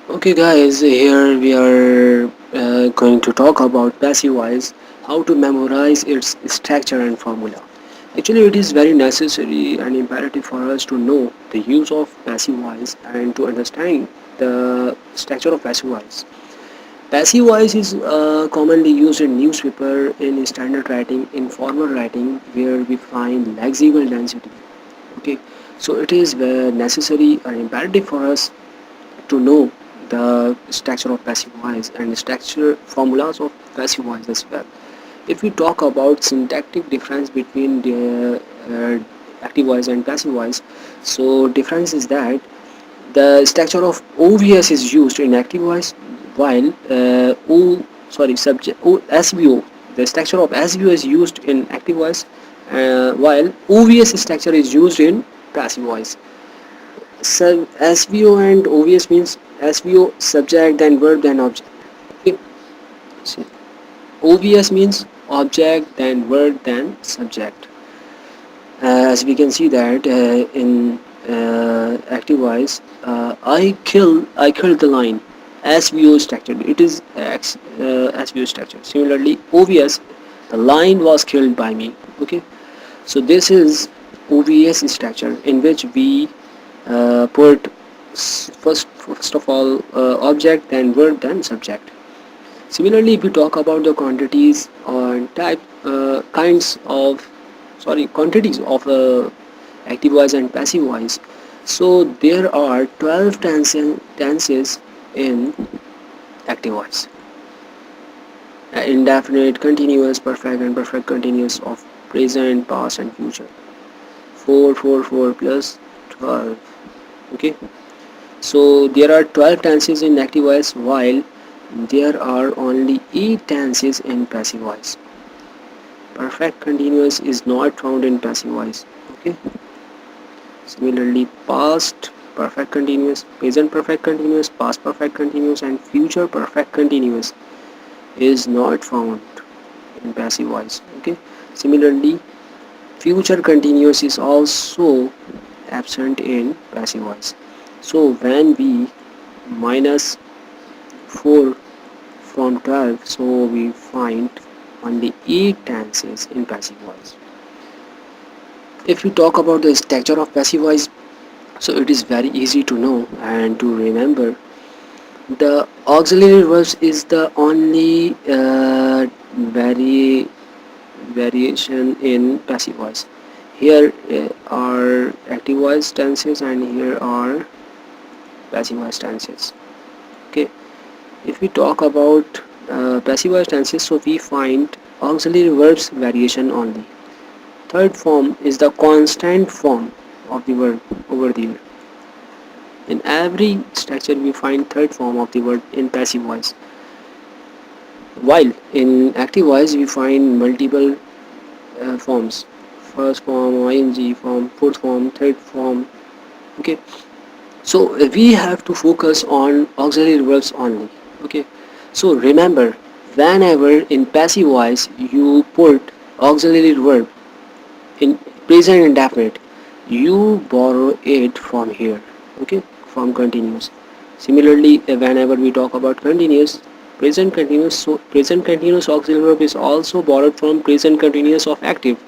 Okay, guys, here we are going to talk about passive voice, how to memorize its structure and formula. Actually, it is very necessary and imperative for us to know the use of passive voice and to understand the structure of passive voice. Passive voice is commonly used in newspaper, in standard writing, in formal writing, where we find lexical density. Okay, so it is necessary and imperative for us to know the structure of passive voice and structure formulas of passive voice as well. If we talk about syntactic difference between the active voice and passive voice, so difference is that the structure of OVS is used in active voice while subject SVO, the structure of SVO is used in active voice while OVS structure is used in passive voice. So SVO and OVS means SVO subject then verb then object. Okay. So OVS means object then verb then subject. As we can see that in active voice, I killed the line. SVO structure. It is SVO structure. Similarly, OVS, the line was killed by me. Okay. So this is OVS structure in which we put first of all object then verb then subject. Similarly, if we talk about the quantities or type kinds of quantities of active voice and passive voice, so there are 12 tenses in active voice: indefinite, continuous, perfect and perfect continuous of present, past and future. 4 plus 12. Okay, so there are 12 tenses in active voice while there are only 8 tenses in passive voice. Perfect continuous is not found in passive voice. Okay. Similarly, past perfect continuous, present perfect continuous, past perfect continuous and future perfect continuous is not found in passive voice. Okay. Similarly, future continuous is also absent in passive voice. So when we minus 4 from 12, so we find only 8 tenses in passive voice. If we talk about the structure of passive voice, so it is very easy to know and to remember. The auxiliary verbs is the only variation in passive voice. Here are active voice tenses and here are passive voice tenses. Okay, if we talk about passive voice tenses, so we find auxiliary verbs variation only. Third form is the constant form of the verb over there. In every structure we find third form of the word in passive voice. While in active voice we find multiple forms. First form, ing form, fourth form, third form. Okay. So we have to focus on auxiliary verbs only. Okay. So remember, whenever in passive voice you put auxiliary verb in present indefinite, you borrow it from here. Okay, from continuous. Similarly, whenever we talk about continuous, present continuous, so present continuous auxiliary verb is also borrowed from present continuous of active.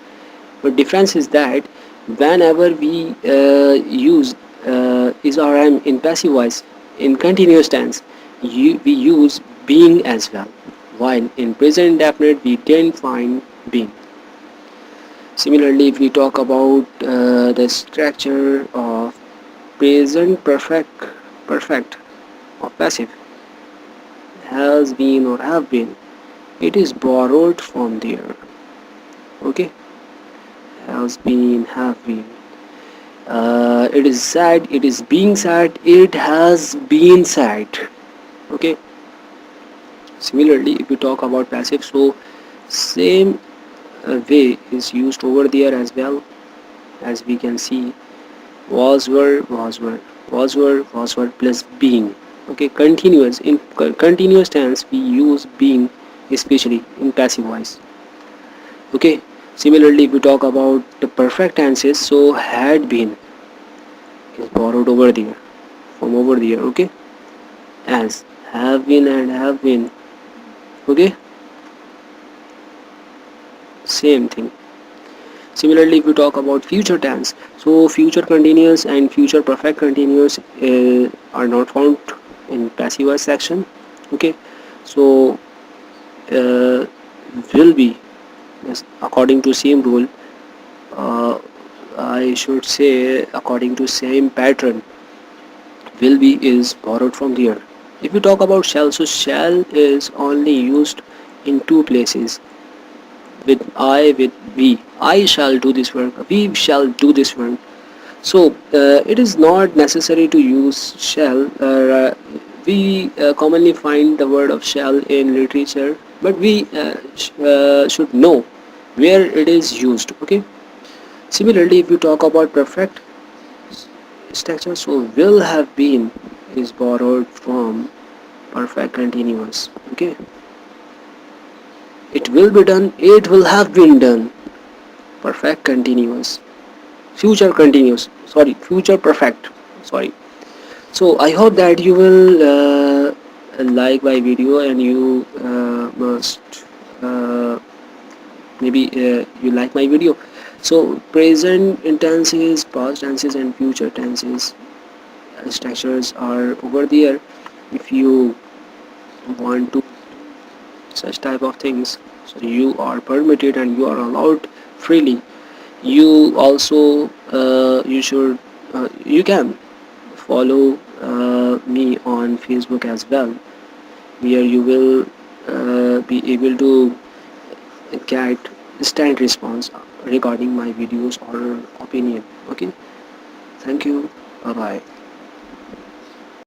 But difference is that whenever we use is or am in passive voice in continuous tense, we use being as well, while in present indefinite we didn't find being. Similarly, if we talk about the structure of present perfect of passive, has been or have been, it is borrowed from there. Okay, has been, have been. It is said, it is being said, it has been said. Okay. Similarly, if we talk about passive, so same way is used over there as well. As we can see, was were plus being. Okay, continuous in continuous tense we use being, especially in passive voice. Okay, similarly if we talk about the perfect tenses, so had been is borrowed over there, from over there. Okay, as have been and have been. Okay, same thing. Similarly, if we talk about future tense, so future continuous and future perfect continuous are not found in passive voice section. Okay, so uh, will be, yes, according to same rule, uh, I should say according to same pattern, will be is borrowed from here. If we talk about shall, so shall is only used in two places, with I, with we. I shall do this work, we shall do this work. So it is not necessary to use shall. We commonly find the word of shall in literature, but we should know where it is used. Okay. Similarly, if you talk about perfect structure, so will have been is borrowed from perfect continuous. Okay. It will be done. It will have been done. Perfect continuous. Future continuous. Sorry, future perfect. Sorry. So I hope that you will like my video, and you must uh, maybe you like my video. So present tenses, past tenses and future tenses structures are over there. If you want to such type of things, so you are permitted and you are allowed freely. You also you should you can follow me on Facebook as well, where you will be able to get instant response regarding my videos or opinion. Okay, thank you, bye bye.